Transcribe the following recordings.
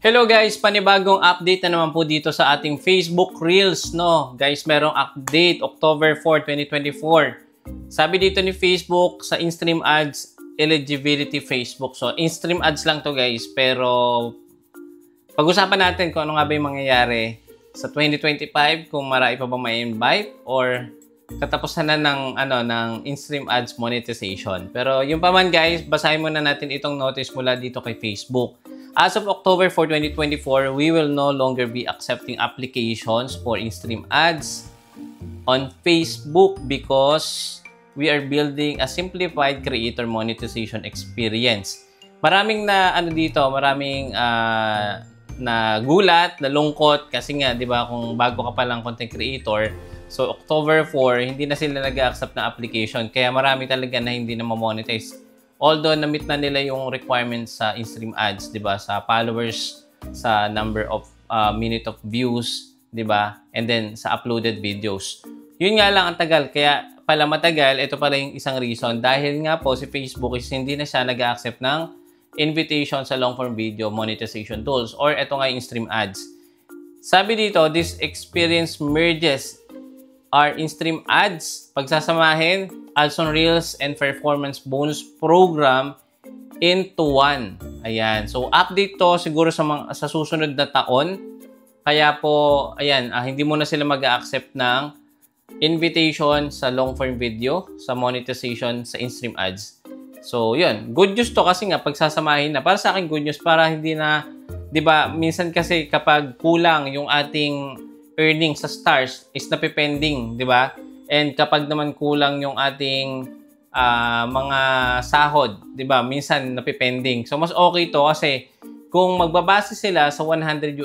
Hello guys, panibagong update na naman po dito sa ating Facebook Reels, no? Guys, merong update October 4, 2024. Sabi dito ni Facebook sa in-stream ads eligibility Facebook. So, in-stream ads lang to guys, pero pag-usapan natin kung ano nga ba yung mangyayari sa 2025, kung marami pa ba ma-invite or katapusan na ng in-stream ads monetization. Pero yung pa man guys, basahin muna natin itong notice mula dito kay Facebook. As of October 4, 2024, we will no longer be accepting applications for in-stream ads on Facebook because we are building a simplified creator monetization experience. Maraming maraming na gulat, nalungkot kasi nga, 'di ba, kung bago ka pa lang content creator, so October 4, hindi na sila nag-accept na application. Kaya marami talaga na hindi na ma-monetize. Although na-meet na nila yung requirements sa in-stream ads, 'di ba? Sa followers, sa number of minute of views, 'di ba? And then sa uploaded videos. Yun nga lang ang tagal. Kaya pala matagal, ito pala yung isang reason dahil nga po si Facebook is hindi na siya nag-accept ng invitation sa long-form video monetization tools or ito nga yung in-stream ads. Sabi dito, this experience merges our in-stream ads, pagsasamahin, ads on Reels, and performance bonus program into one. Ayan. So, update to siguro sa susunod na taon. Kaya po, ayan, hindi muna sila mag-accept ng invitation sa long-form video, sa monetization, sa in-stream ads. So, yun. Good news to kasi nga, pagsasamahin na. Para sa akin, good news para hindi na, di ba, minsan kasi kapag kulang yung ating earnings sa stars is napipending, di ba? And kapag naman kulang yung ating mga sahod, di ba? Minsan napipending. So, mas okay to kasi kung magbabase sila sa $100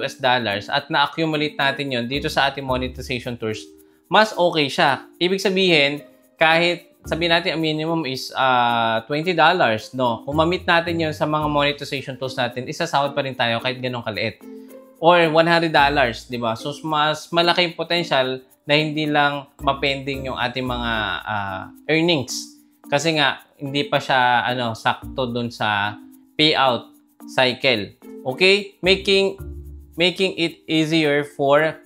at na-accumulate natin yon dito sa ating monetization tools, mas okay siya. Ibig sabihin, kahit sabihin natin ang minimum is $20, no? Kung ma-meet natin yon sa mga monetization tools natin, isasahod pa rin tayo kahit ganun kaliit. Or $100, di ba? So, mas malaki yung potential na hindi lang mapending yung ating mga earnings. Kasi nga, hindi pa siya sakto dun sa payout cycle. Okay? Making it easier for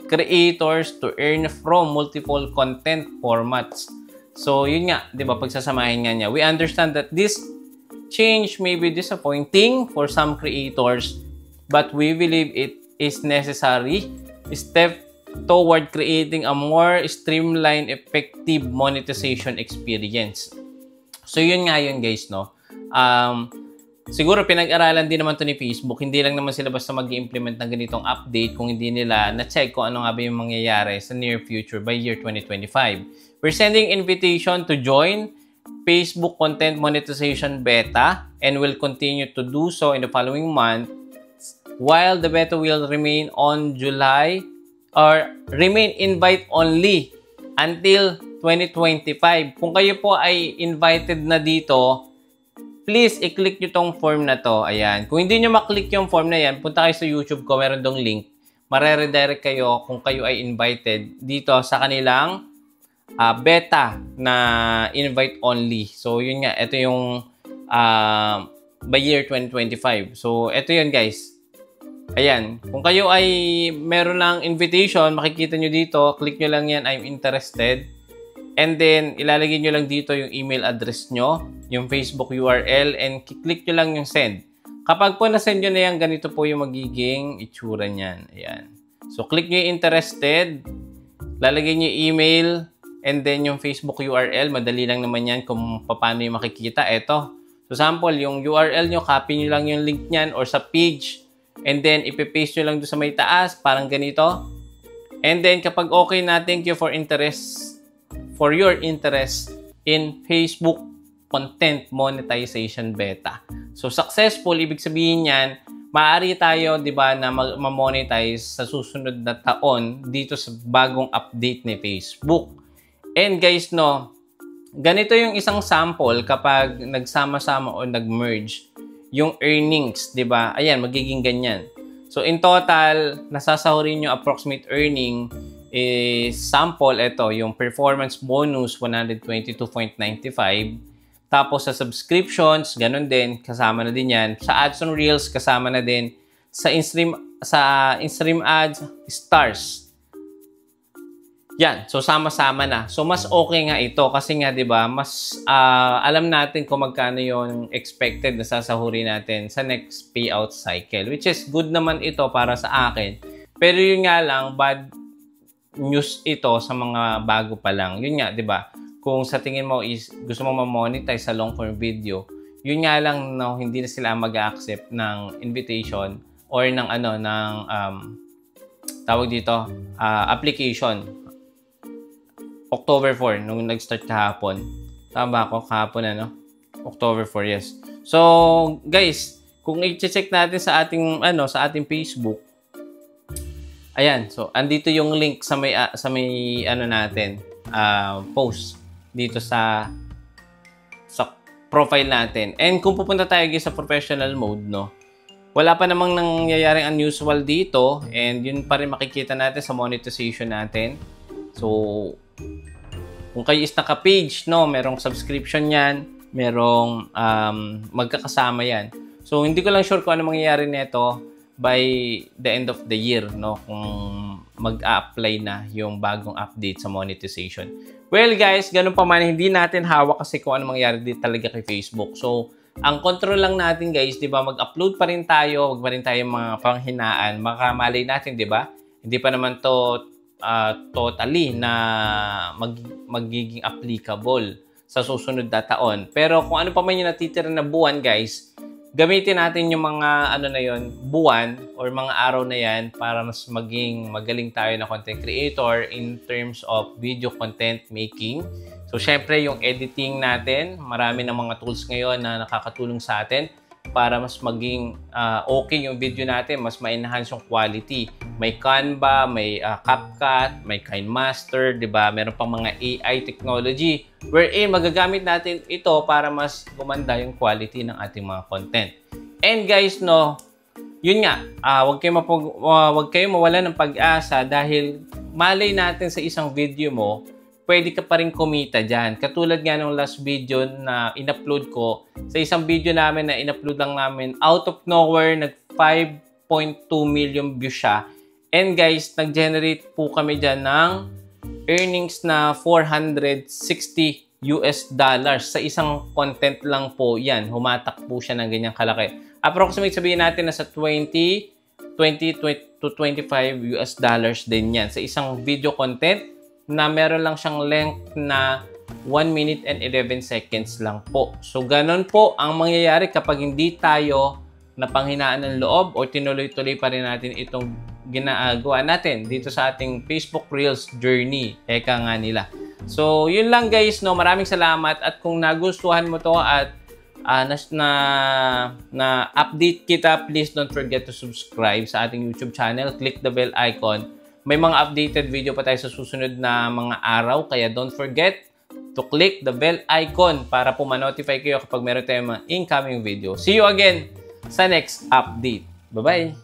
creators to earn from multiple content formats. So, yun nga, di ba? Pagsasamahin nga niya. We understand that this change may be disappointing for some creators, but we believe it is necessary step toward creating a more streamlined, effective monetization experience. So, yun nga yun guys, no? Siguro pinag-aralan din naman to ni Facebook. Hindi lang naman sila basta mag-implement ng ganitong update kung hindi nila na-check kung ano nga ba yung mangyayari sa near future by year 2025. We're sending invitation to join Facebook Content Monetization Beta and will continue to do so in the following month. While the beta will remain on July or remain invite only until 2025. Kung kayo po ay invited na dito, please i-click nyo tong form na to. Ayan. Kung hindi nyo maklik yung form na yan, punta kayo sa YouTube ko, meron dong link. Mare-redirect kayo kung kayo ay invited dito sa kanilang beta na invite only. So, yun nga. Ito yung by year 2025. So, ito yun guys. Ayan, kung kayo ay meron ng invitation, makikita nyo dito, click nyo lang yan, I'm interested. And then, ilalagay nyo lang dito yung email address nyo, yung Facebook URL, and click nyo lang yung send. Kapag po na-send nyo na yan, ganito po yung magiging itsura nyan. Ayan. So, click nyo yung interested, lalagay nyo yung email, and then yung Facebook URL, madali lang naman yan kung paano yung makikita. Eto. So, sample, yung URL nyo, copy nyo lang yung link nyan or sa page. And then, ipipaste nyo lang doon sa may taas, parang ganito. And then, kapag okay na, thank you for your interest in Facebook Content Monetization Beta. So, successful, ibig sabihin yan, maaari tayo, di ba, na ma-monetize sa susunod na taon dito sa bagong update ni Facebook. And guys, no, ganito yung isang sample kapag nagsama-sama o nag-merge yung earnings, di ba? Ayan, magiging ganyan. So, in total, nasasahurin yung approximate earning is sample, ito, yung performance bonus, 122.95. Tapos, sa subscriptions, ganun din, kasama na din yan. Sa ads on Reels, kasama na din. in-stream ads, stars. Yan. So, sama-sama na. So, mas okay nga ito kasi nga, di ba, mas alam natin kung magkano yung expected na sasahuri natin sa next payout cycle. Which is good naman ito para sa akin. Pero yun nga lang, bad news ito sa mga bago pa lang. Yun nga, di ba? Kung sa tingin mo is gusto mo ma-monetize sa long-form video, yun nga lang, no, hindi na sila mag-accept ng invitation or ng tawag dito, application. October 4, nung nag-start kahapon. Tama ako, kahapon October 4, yes. So, guys, kung i-check natin sa ating Facebook, ayan, so andito yung link sa may natin, post dito sa profile natin. And kung pupunta tayo guys sa professional mode, no, wala pa namang nangyayaring unusual dito, and yun pa rin makikita natin sa monetization natin. So, kung kayo is naka-page, no, merong subscription yan, merong magkakasama yan. So, hindi ko lang sure kung ano mangyayari nito by the end of the year, no, kung mag-a-apply na yung bagong update sa monetization. Well, guys, ganun pa man, hindi natin hawak kasi kung ano mangyayari dito talaga kay Facebook. So, ang control lang natin, guys, di ba, mag-upload pa rin tayo, wag pa rin tayo mga panghinaan, makamalay natin, di ba? Hindi pa naman to totally na magiging applicable sa susunod na taon. Pero kung ano pa man yung natitira na buwan, guys, gamitin natin yung mga buwan or mga araw na yan para mas maging magaling tayo na content creator in terms of video content making. So, syempre, yung editing natin, marami ng mga tools ngayon na nakakatulong sa atin para mas maging okay yung video natin, mas ma-enhance yung quality. May Canva, may CapCut, may KineMaster, di ba? Meron pang mga AI technology wherein magagamit natin ito para mas gumanda yung quality ng ating mga content. And guys, no, yun nga, wag kayo mawala ng pag-asa dahil malay natin sa isang video mo, pwede ka pa rin kumita dyan. Katulad nga nung last video na in-upload ko, sa isang video namin na in-upload lang namin, out of nowhere, nag 5.2 million views siya. And guys, nag-generate po kami dyan ng earnings na $460 sa isang content lang po yan. Humatak po siya ng ganyang kalaki. Approximate sabihin natin na sa 20 to 25 din yan. Sa isang video content na meron lang siyang length na 1 minute and 11 seconds lang po. So, ganun po ang mangyayari kapag hindi tayo napanghinaan ng loob o tinuloy-tuloy pa rin natin itong ginagawa natin dito sa ating Facebook Reels journey. Eka nga nila. So, yun lang guys, no. Maraming salamat at kung nagustuhan mo to at na update kita, please don't forget to subscribe sa ating YouTube channel. Click the bell icon. May mga updated video pa tayo sa susunod na mga araw, kaya don't forget to click the bell icon para po ma-notify kayo kapag meron tayong mga incoming video. See you again sa next update. Bye-bye!